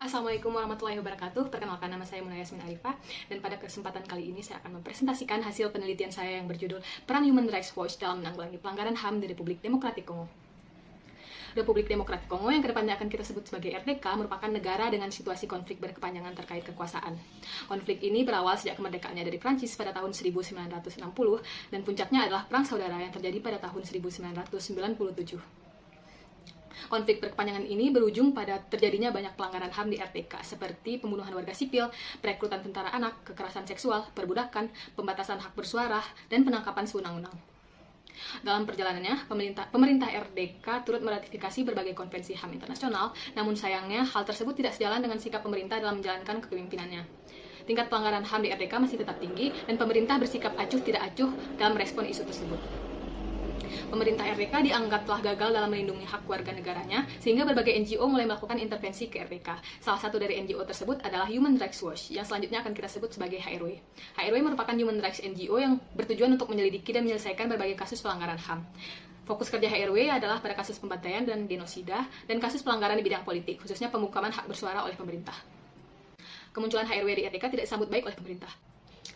Assalamualaikum warahmatullahi wabarakatuh. Perkenalkan, nama saya Muna Yasmin Arifah, dan pada kesempatan kali ini saya akan mempresentasikan hasil penelitian saya yang berjudul Peran Human Rights Watch dalam menanggulangi pelanggaran HAM di Republik Demokratik Kongo. Republik Demokratik Kongo yang kedepannya akan kita sebut sebagai RDK merupakan negara dengan situasi konflik berkepanjangan terkait kekuasaan. Konflik ini berawal sejak kemerdekaannya dari Prancis pada tahun 1960 dan puncaknya adalah Perang Saudara yang terjadi pada tahun 1997. Konflik berkepanjangan ini berujung pada terjadinya banyak pelanggaran HAM di RDK, seperti pembunuhan warga sipil, perekrutan tentara anak, kekerasan seksual, perbudakan, pembatasan hak bersuara, dan penangkapan sewenang-wenang. Dalam perjalanannya, pemerintah RDK turut meratifikasi berbagai konvensi HAM internasional, namun sayangnya hal tersebut tidak sejalan dengan sikap pemerintah dalam menjalankan kepemimpinannya. Tingkat pelanggaran HAM di RDK masih tetap tinggi, dan pemerintah bersikap acuh tidak acuh dalam merespon isu tersebut. Pemerintah RDK dianggap telah gagal dalam melindungi hak warga negaranya, sehingga berbagai NGO mulai melakukan intervensi ke RDK. Salah satu dari NGO tersebut adalah Human Rights Watch, yang selanjutnya akan kita sebut sebagai HRW. HRW merupakan Human Rights NGO yang bertujuan untuk menyelidiki dan menyelesaikan berbagai kasus pelanggaran HAM. Fokus kerja HRW adalah pada kasus pembantaian dan genosida, dan kasus pelanggaran di bidang politik, khususnya pemukaman hak bersuara oleh pemerintah. Kemunculan HRW di RDK tidak disambut baik oleh pemerintah.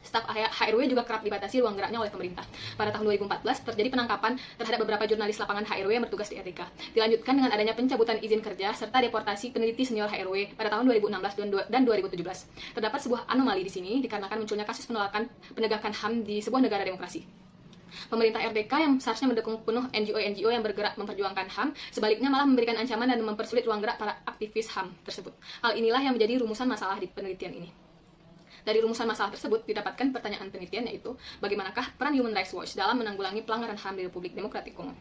Staf HRW juga kerap dibatasi ruang geraknya oleh pemerintah. Pada tahun 2014, terjadi penangkapan terhadap beberapa jurnalis lapangan HRW yang bertugas di RDK. Dilanjutkan dengan adanya pencabutan izin kerja serta deportasi peneliti senior HRW pada tahun 2016 dan 2017. Terdapat sebuah anomali di sini dikarenakan munculnya kasus penolakan penegakan HAM di sebuah negara demokrasi. Pemerintah RDK yang seharusnya mendukung penuh NGO-NGO yang bergerak memperjuangkan HAM, sebaliknya malah memberikan ancaman dan mempersulit ruang gerak para aktivis HAM tersebut. Hal inilah yang menjadi rumusan masalah di penelitian ini. Dari rumusan masalah tersebut didapatkan pertanyaan penelitian, yaitu bagaimanakah peran Human Rights Watch dalam menanggulangi pelanggaran HAM di Republik Demokratik Kongo.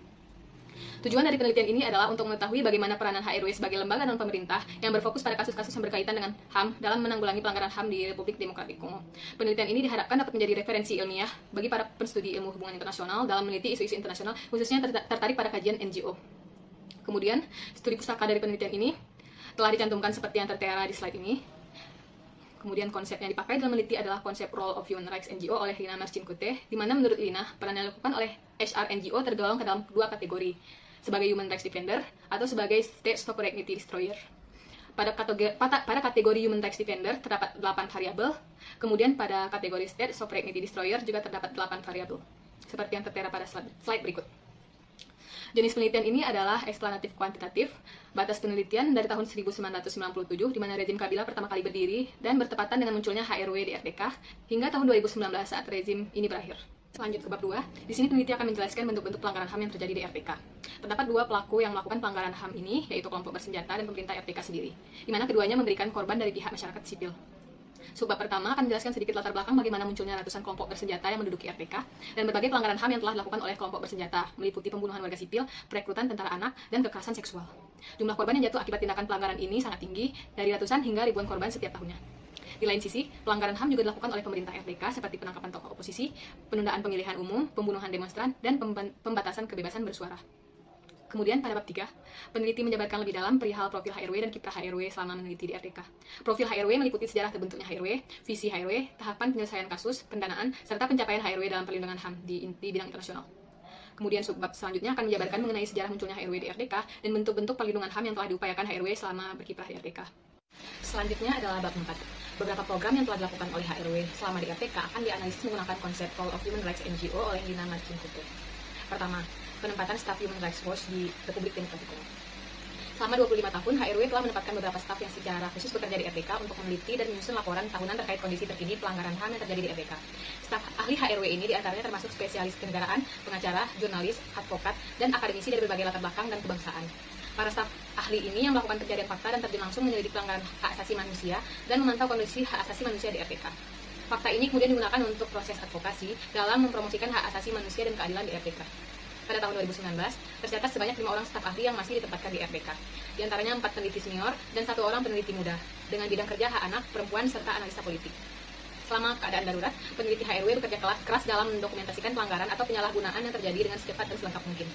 Tujuan dari penelitian ini adalah untuk mengetahui bagaimana peranan HRW sebagai lembaga non-pemerintah yang berfokus pada kasus-kasus yang berkaitan dengan HAM dalam menanggulangi pelanggaran HAM di Republik Demokratik Kongo. Penelitian ini diharapkan dapat menjadi referensi ilmiah bagi para penstudi ilmu hubungan internasional dalam meneliti isu-isu internasional, khususnya tertarik pada kajian NGO. Kemudian, studi pustaka dari penelitian ini telah dicantumkan seperti yang tertera di slide ini. Kemudian konsep yang dipakai dalam meneliti adalah konsep Role of Human Rights NGO oleh Lina Marcinkute, di mana menurut Lina, peran yang dilakukan oleh HR NGO tergolong ke dalam dua kategori, sebagai Human Rights Defender atau sebagai State Sovereignty Destroyer. Pada kategori Human Rights Defender terdapat 8 variabel, kemudian pada kategori State Sovereignty Destroyer juga terdapat 8 variabel, seperti yang tertera pada slide berikut. Jenis penelitian ini adalah eksplanatif kuantitatif. Batas penelitian dari tahun 1997, di mana rezim Kabila pertama kali berdiri, dan bertepatan dengan munculnya HRW di RDK, hingga tahun 2019 saat rezim ini berakhir. Lanjut ke bab 2, di sini peneliti akan menjelaskan bentuk-bentuk pelanggaran HAM yang terjadi di RDK. Terdapat dua pelaku yang melakukan pelanggaran HAM ini, yaitu kelompok bersenjata dan pemerintah RDK sendiri, di mana keduanya memberikan korban dari pihak masyarakat sipil. Subbab pertama akan menjelaskan sedikit latar belakang bagaimana munculnya ratusan kelompok bersenjata yang menduduki RDK dan berbagai pelanggaran HAM yang telah dilakukan oleh kelompok bersenjata, meliputi pembunuhan warga sipil, perekrutan tentara anak, dan kekerasan seksual. Jumlah korban yang jatuh akibat tindakan pelanggaran ini sangat tinggi, dari ratusan hingga ribuan korban setiap tahunnya. Di lain sisi, pelanggaran HAM juga dilakukan oleh pemerintah RDK seperti penangkapan tokoh oposisi, penundaan pemilihan umum, pembunuhan demonstran, dan pembatasan kebebasan bersuara. Kemudian pada bab 3, peneliti menjabarkan lebih dalam perihal profil HRW dan kiprah HRW selama meneliti di RDK. Profil HRW meliputi sejarah terbentuknya HRW, visi HRW, tahapan penyelesaian kasus, pendanaan, serta pencapaian HRW dalam perlindungan HAM di bidang internasional. Kemudian subbab selanjutnya akan menjabarkan mengenai sejarah munculnya HRW di RDK dan bentuk-bentuk perlindungan HAM yang telah diupayakan HRW selama berkiprah di RDK. Selanjutnya adalah bab 4. Beberapa program yang telah dilakukan oleh HRW selama di RDK akan dianalisis menggunakan konsep Role of Human Rights NGO oleh Lina Marcinkute. Pertama, penempatan staf Human Rights Watch di Republik Demokratik Kongo. Selama 25 tahun, HRW telah menempatkan beberapa staf yang secara khusus bekerja di RDK untuk meneliti dan menyusun laporan tahunan terkait kondisi terkini pelanggaran HAM yang terjadi di RDK. Staf ahli HRW ini diantaranya termasuk spesialis kenegaraan, pengacara, jurnalis, advokat, dan akademisi dari berbagai latar belakang dan kebangsaan. Para staf ahli ini yang melakukan pencarian fakta dan terjun langsung menyelidiki pelanggaran hak asasi manusia dan memantau kondisi hak asasi manusia di RDK. Fakta ini kemudian digunakan untuk proses advokasi dalam mempromosikan hak asasi manusia dan keadilan di RDK. Pada tahun 2019, tercatat sebanyak 5 orang staf ahli yang masih ditempatkan di RDK. Di antaranya 4 peneliti senior dan 1 orang peneliti muda, dengan bidang kerja hak anak, perempuan, serta analisa politik. Selama keadaan darurat, peneliti HRW bekerja keras dalam mendokumentasikan pelanggaran atau penyalahgunaan yang terjadi dengan secepat dan selengkap mungkin.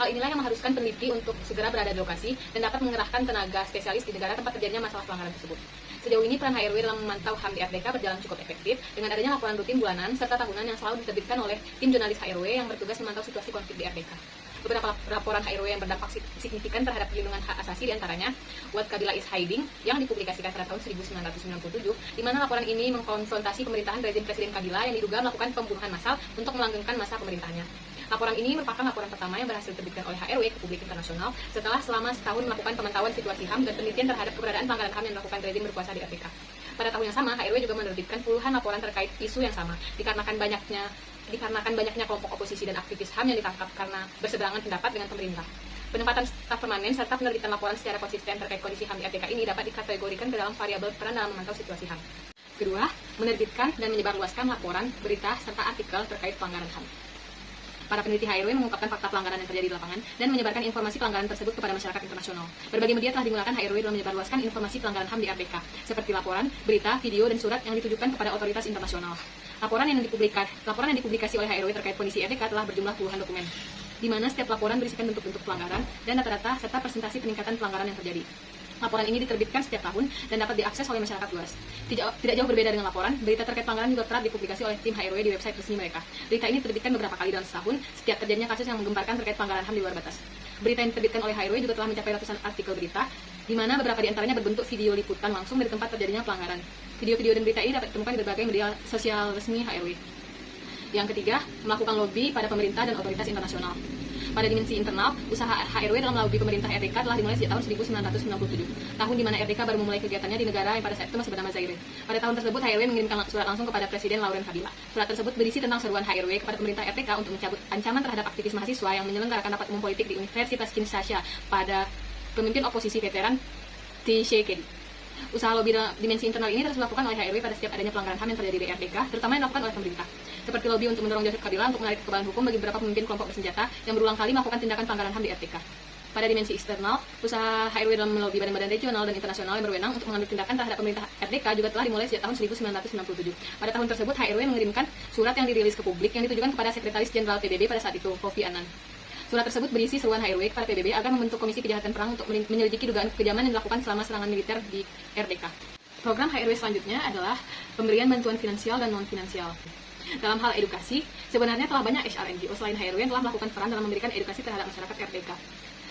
Hal inilah yang mengharuskan peneliti untuk segera berada di lokasi dan dapat mengerahkan tenaga spesialis di negara tempat terjadinya masalah pelanggaran tersebut. Sejauh ini peran HRW dalam memantau HAM di RDK berjalan cukup efektif dengan adanya laporan rutin bulanan serta tahunan yang selalu diterbitkan oleh tim jurnalis HRW yang bertugas memantau situasi konflik di RDK. beberapa laporan HRW yang berdampak signifikan terhadap perlindungan hak asasi, diantaranya What Kabila is Hiding yang dipublikasikan pada tahun 1997, di mana laporan ini mengkonfrontasi pemerintahan rezim Presiden Kabila yang diduga melakukan pembunuhan massal untuk melanggengkan masa pemerintahannya. Laporan ini merupakan laporan pertama yang berhasil diterbitkan oleh HRW ke publik internasional setelah selama setahun melakukan pemantauan situasi HAM dan penelitian terhadap keberadaan pelanggaran HAM yang dilakukan rezim berkuasa di RPK. Pada tahun yang sama, HRW juga menerbitkan puluhan laporan terkait isu yang sama, dikarenakan banyaknya kelompok oposisi dan aktivis HAM yang ditangkap karena berseberangan pendapat dengan pemerintah. Penempatan staf permanen serta penerbitan laporan secara konsisten terkait kondisi HAM di RPK ini dapat dikategorikan ke dalam variabel peran dalam memantau situasi HAM. Kedua, menerbitkan dan menyebarluaskan laporan, berita, serta artikel terkait pelanggaran HAM. Para peneliti HRW mengungkapkan fakta pelanggaran yang terjadi di lapangan dan menyebarkan informasi pelanggaran tersebut kepada masyarakat internasional. Berbagai media telah digunakan HRW dalam menyebarluaskan informasi pelanggaran HAM di RPK, seperti laporan, berita, video, dan surat yang ditujukan kepada otoritas internasional. Laporan yang dipublikasi oleh HRW terkait kondisi RPK telah berjumlah puluhan dokumen, di mana setiap laporan berisikan bentuk-bentuk pelanggaran dan data-data serta presentasi peningkatan pelanggaran yang terjadi. Laporan ini diterbitkan setiap tahun dan dapat diakses oleh masyarakat luas. Tidak jauh berbeda dengan laporan, berita terkait pelanggaran juga kerap dipublikasi oleh tim HRW di website resmi mereka. Berita ini diterbitkan beberapa kali dalam setahun setiap terjadinya kasus yang menggemparkan terkait pelanggaran HAM di luar batas. Berita yang diterbitkan oleh HRW juga telah mencapai ratusan artikel berita, di mana beberapa di antaranya berbentuk video liputan langsung dari tempat terjadinya pelanggaran. Video-video dan berita ini dapat ditemukan di berbagai media sosial resmi HRW. Yang ketiga, melakukan lobby pada pemerintah dan otoritas internasional. Pada dimensi internal, usaha HRW dalam melobi pemerintah RDK telah dimulai sejak tahun 1997, tahun di mana RDK baru memulai kegiatannya di negara yang pada saat itu masih bernama Zaire. Pada tahun tersebut, HRW mengirimkan surat langsung kepada Presiden Laurent Kabila. Surat tersebut berisi tentang seruan HRW kepada pemerintah RDK untuk mencabut ancaman terhadap aktivis mahasiswa yang menyelenggarakan rapat umum politik di Universitas Kinshasa pada pemimpin oposisi veteran Tshisekedi. Usaha lobby dimensi internal ini terus dilakukan oleh HRW pada setiap adanya pelanggaran HAM yang terjadi di RDK, terutama yang dilakukan oleh pemerintah. Seperti lobby untuk mendorong Joseph Kabila untuk menarik kekebalan hukum bagi beberapa pemimpin kelompok bersenjata yang berulang kali melakukan tindakan pelanggaran HAM di RDK. Pada dimensi eksternal, usaha HRW dalam melobi badan-badan regional dan internasional yang berwenang untuk mengambil tindakan terhadap pemerintah RDK juga telah dimulai sejak tahun 1997. Pada tahun tersebut, HRW mengirimkan surat yang dirilis ke publik yang ditujukan kepada Sekretaris Jenderal PBB pada saat itu, Kofi Annan. Surat tersebut berisi seruan HRW kepada PBB agar membentuk Komisi Kejahatan Perang untuk menyelidiki dugaan kekejaman yang dilakukan selama serangan militer di RDK. Program HRW selanjutnya adalah pemberian bantuan finansial dan non-finansial. Dalam hal edukasi, sebenarnya telah banyak HRNGO selain HRW yang telah melakukan peran dalam memberikan edukasi terhadap masyarakat RDK.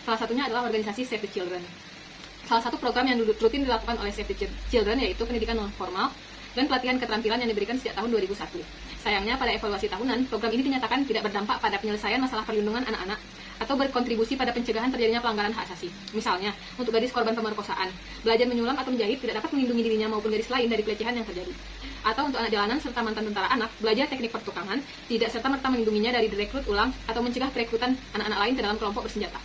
Salah satunya adalah organisasi Save the Children. Salah satu program yang rutin dilakukan oleh Save the Children yaitu pendidikan non-formal dan pelatihan keterampilan yang diberikan sejak tahun 2001. Sayangnya, pada evaluasi tahunan, program ini dinyatakan tidak berdampak pada penyelesaian masalah perlindungan anak-anak atau berkontribusi pada pencegahan terjadinya pelanggaran hak asasi. Misalnya, untuk gadis korban pemerkosaan, belajar menyulam atau menjahit tidak dapat melindungi dirinya maupun gadis lain dari pelecehan yang terjadi. Atau untuk anak jalanan serta mantan tentara anak, belajar teknik pertukangan, tidak serta-merta melindunginya dari direkrut ulang atau mencegah perekrutan anak-anak lain ke dalam kelompok bersenjata.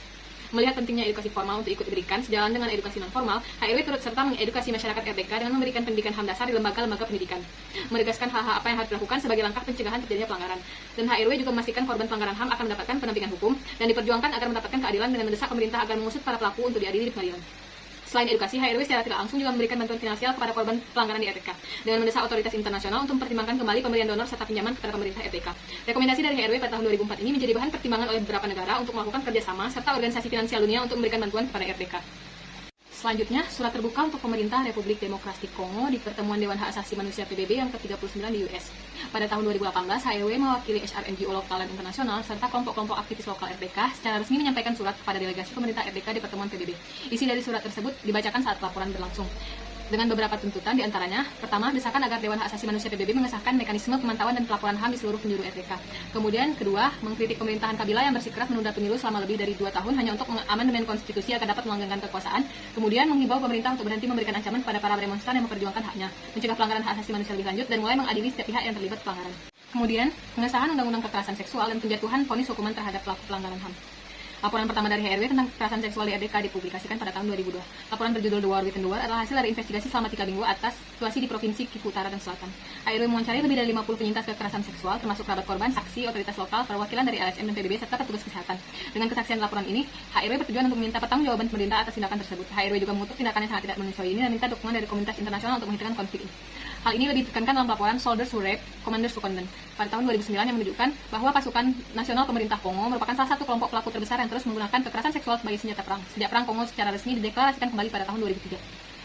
Melihat pentingnya edukasi formal untuk ikut diberikan sejalan dengan edukasi non-formal, HRW turut serta mengedukasi masyarakat RDK dengan memberikan pendidikan HAM dasar di lembaga-lembaga pendidikan, menegaskan hal-hal apa yang harus dilakukan sebagai langkah pencegahan terjadinya pelanggaran. Dan HRW juga memastikan korban pelanggaran HAM akan mendapatkan pendampingan hukum dan diperjuangkan agar mendapatkan keadilan dengan mendesak pemerintah agar mengusut para pelaku untuk diadili di pengadilan. Selain edukasi, HRW secara tidak langsung juga memberikan bantuan finansial kepada korban pelanggaran di RDK dengan mendesak otoritas internasional untuk mempertimbangkan kembali pemberian donor serta pinjaman kepada pemerintah RDK. Rekomendasi dari HRW pada tahun 2004 ini menjadi bahan pertimbangan oleh beberapa negara untuk melakukan kerjasama serta organisasi finansial dunia untuk memberikan bantuan kepada RDK. Selanjutnya, surat terbuka untuk pemerintah Republik Demokratik Kongo di pertemuan Dewan Hak Asasi Manusia PBB yang ke-39 di US. Pada tahun 2018, HRW mewakili HRNGO lokal dan internasional serta kelompok-kelompok aktivis lokal RDK secara resmi menyampaikan surat kepada delegasi pemerintah RDK di pertemuan PBB. Isi dari surat tersebut dibacakan saat laporan berlangsung, dengan beberapa tuntutan, diantaranya, pertama, desakan agar Dewan Hak Asasi Manusia PBB mengesahkan mekanisme pemantauan dan pelaporan HAM di seluruh penjuru RDK. Kemudian, kedua, mengkritik pemerintahan Kabila yang bersikeras menunda pemilu selama lebih dari 2 tahun hanya untuk mengamandemen konstitusi agar dapat melanggengkan kekuasaan. Kemudian, menghimbau pemerintah untuk berhenti memberikan ancaman kepada para demonstran yang memperjuangkan haknya, mencegah pelanggaran hak asasi manusia lebih lanjut, dan mulai mengadili setiap pihak yang terlibat pelanggaran. Kemudian, pengesahan Undang-Undang Kekerasan Seksual dan penjatuhan vonis hukuman terhadap pelaku pelanggaran HAM. Laporan pertama dari HRW tentang kekerasan seksual di RDK dipublikasikan pada tahun 2002. Laporan berjudul The War Within the War adalah hasil dari investigasi selama 3 minggu atas situasi di Provinsi Kivu Utara dan Selatan. HRW mewawancari lebih dari 50 penyintas kekerasan seksual, termasuk kerabat korban, saksi, otoritas lokal, perwakilan dari LSM dan PBB, serta petugas kesehatan. Dengan kesaksian laporan ini, HRW bertujuan untuk meminta pertanggungjawaban pemerintah atas tindakan tersebut. HRW juga mengutuk tindakan yang sangat tidak manusiawi ini dan minta dukungan dari komunitas internasional untuk menghentikan konflik ini. Hal ini lebih ditekankan dalam laporan Soldiers Who Rape, Commanders Who Condemn pada tahun 2009 yang menunjukkan bahwa pasukan nasional pemerintah Kongo merupakan salah satu kelompok pelaku terbesar yang terus menggunakan kekerasan seksual sebagai senjata perang. Sejak perang Kongo secara resmi dideklarasikan kembali pada tahun 2003.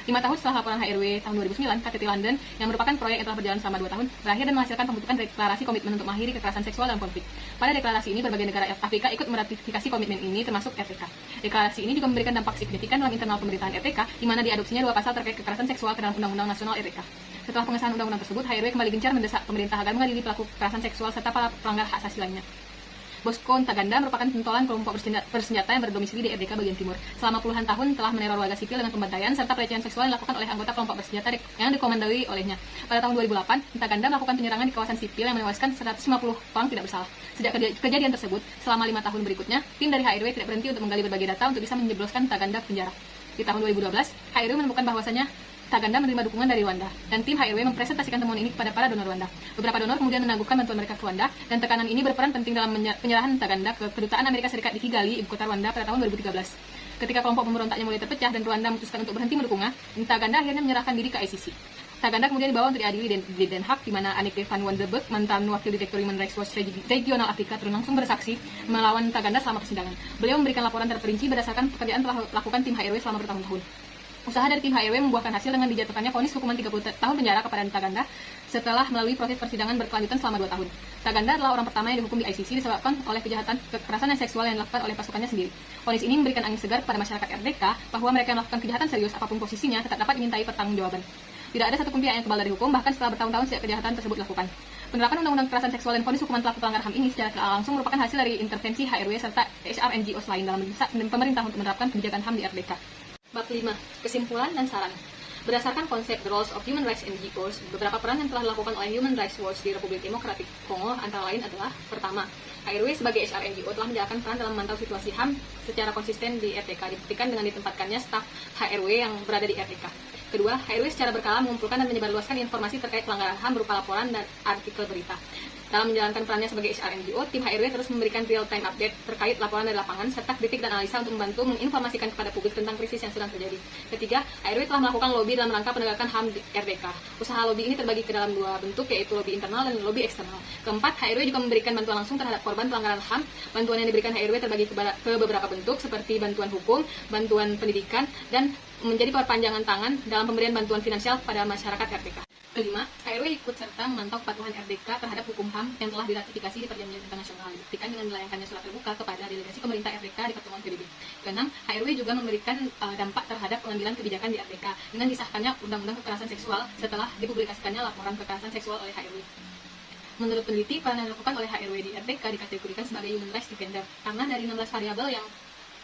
5 tahun setelah laporan HRW tahun 2009, KTT London yang merupakan proyek yang telah berjalan selama 2 tahun, berakhir dan menghasilkan pembentukan deklarasi komitmen untuk mengakhiri kekerasan seksual dalam konflik. Pada deklarasi ini, berbagai negara Afrika ikut meratifikasi komitmen ini, termasuk RTK. Deklarasi ini juga memberikan dampak signifikan dalam internal pemerintahan RTK, di mana diadopsinya 2 pasal terkait kekerasan seksual ke dalam Undang-Undang Nasional RTK. Setelah pengesahan undang-undang tersebut, HRW kembali gencar mendesak pemerintah agar mengadili pelaku kekerasan seksual serta para pelanggar hak asasi lainnya. Bosco Ntaganda merupakan pentolan kelompok bersenjata yang berdomisili di RDK bagian timur. Selama puluhan tahun telah meneror warga sipil dengan pembantaian serta pelecehan seksual yang dilakukan oleh anggota kelompok bersenjata yang dikomandoi olehnya. Pada tahun 2008, Ntaganda melakukan penyerangan di kawasan sipil yang menewaskan 150 orang tidak bersalah. Sejak kejadian tersebut, selama 5 tahun berikutnya, tim dari HRW tidak berhenti untuk menggali berbagai data untuk bisa menjebloskan Ntaganda ke penjara. Di tahun 2012, HRW menemukan bahwasanya Ntaganda menerima dukungan dari Rwanda, dan tim HRW mempresentasikan temuan ini kepada para donor Rwanda. Beberapa donor kemudian menangguhkan bantuan mereka ke Rwanda, dan tekanan ini berperan penting dalam penyerahan Ntaganda ke Kedutaan Amerika Serikat di Kigali, ibu kota Rwanda, pada tahun 2013. Ketika kelompok pemberontaknya mulai terpecah dan Rwanda memutuskan untuk berhenti mendukungnya, Ntaganda akhirnya menyerahkan diri ke ICC. Ntaganda kemudian dibawa untuk diadili di Den Haag, di mana Anneke van Wonderberg, mantan wakil direktur Human Rights Watch Regional Afrika, turun langsung bersaksi melawan Ntaganda selama persidangan. Beliau memberikan laporan terperinci berdasarkan pekerjaan telah dilakukan tim HRW selama bertahun-tahun. Usaha dari tim HRW membuahkan hasil dengan dijatuhkannya vonis hukuman 30 tahun penjara kepada Ntaganda setelah melalui proses persidangan berkelanjutan selama 2 tahun. Ntaganda adalah orang pertama yang dihukum di ICC disebabkan oleh kejahatan kekerasan seksual yang dilakukan oleh pasukannya sendiri. Vonis ini memberikan angin segar kepada masyarakat RDK bahwa mereka yang melakukan kejahatan serius apapun posisinya tetap dapat dimintai pertanggungjawaban. Tidak ada satupun pihak yang kebal dari hukum, bahkan setelah bertahun-tahun sejak kejahatan tersebut dilakukan. Penerapan Undang-Undang Kekerasan Seksual dan vonis hukuman pelaku pelanggar HAM ini secara tidak langsung merupakan hasil dari intervensi HRW serta HR NGOs lain dalam mendesak pemerintah untuk menerapkan kebijakan HAM di RDK. Bab 5. Kesimpulan dan saran. Berdasarkan konsep The Roles of Human Rights NGOs, beberapa peran yang telah dilakukan oleh Human Rights Watch di Republik Demokratik Kongo antara lain adalah: pertama, HRW sebagai HR NGO telah menjalankan peran dalam memantau situasi HAM secara konsisten di RTK, dibuktikan dengan ditempatkannya staf HRW yang berada di RTK. Kedua, HRW secara berkala mengumpulkan dan menyebarluaskan informasi terkait pelanggaran HAM berupa laporan dan artikel berita. Dalam menjalankan perannya sebagai HR NGO, tim HRW terus memberikan real-time update terkait laporan dari lapangan, serta kritik dan analisa untuk membantu menginformasikan kepada publik tentang krisis yang sedang terjadi. Ketiga, HRW telah melakukan lobby dalam rangka penegakan HAM di RDK. Usaha lobby ini terbagi ke dalam 2 bentuk, yaitu lobby internal dan lobby eksternal. Keempat, HRW juga memberikan bantuan langsung terhadap korban pelanggaran HAM. Bantuan yang diberikan HRW terbagi ke beberapa bentuk, seperti bantuan hukum, bantuan pendidikan, dan menjadi perpanjangan tangan dalam pemberian bantuan finansial kepada masyarakat RDK. Kelima, HRW ikut serta memantau kepatuhan RDK terhadap hukum HAM yang telah diratifikasi di perjanjian internasional, dibuktikan dengan dilayangkannya surat terbuka kepada delegasi pemerintah RDK di pertemuan PBB. Keenam, HRW juga memberikan dampak terhadap pengambilan kebijakan di RDK dengan disahkannya Undang-Undang Kekerasan Seksual setelah dipublikasikannya laporan kekerasan seksual oleh HRW. Menurut peneliti, peran yang dilakukan oleh HRW di RDK dikategorikan sebagai human rights defender karena dari 16 variabel yang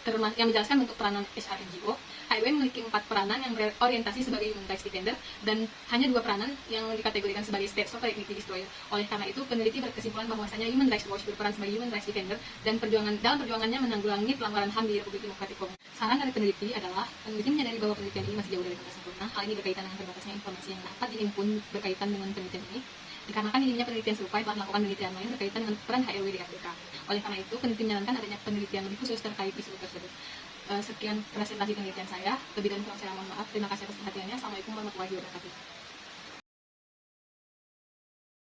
menjelaskan bentuk peranan HR NGO, HRW memiliki 4 peranan yang berorientasi sebagai human rights defender dan hanya 2 peranan yang dikategorikan sebagai state of dignity destroyer. Oleh karena itu, peneliti berkesimpulan bahwasanya Human Rights Watch berperan sebagai human rights defender dan dalam perjuangannya menanggulangi pelanggaran HAM di Republik Demokratik Kongo. Saran dari peneliti adalah, peneliti menyadari bahwa penelitian ini masih jauh dari kata sempurna. Hal ini berkaitan dengan terbatasnya informasi yang dapat dihimpun berkaitan dengan penelitian ini. Dikarenakan minimnya penelitian serupa telah melakukan penelitian lain berkaitan dengan peran HRW di RDK. Oleh karena itu, peneliti menyarankan adanya penelitian lebih khusus terkait isu tersebut. Sekian presentasi penelitian saya. Lebih dan kurang saya mohon maaf. Terima kasih atas perhatiannya. Assalamualaikum warahmatullahi wabarakatuh.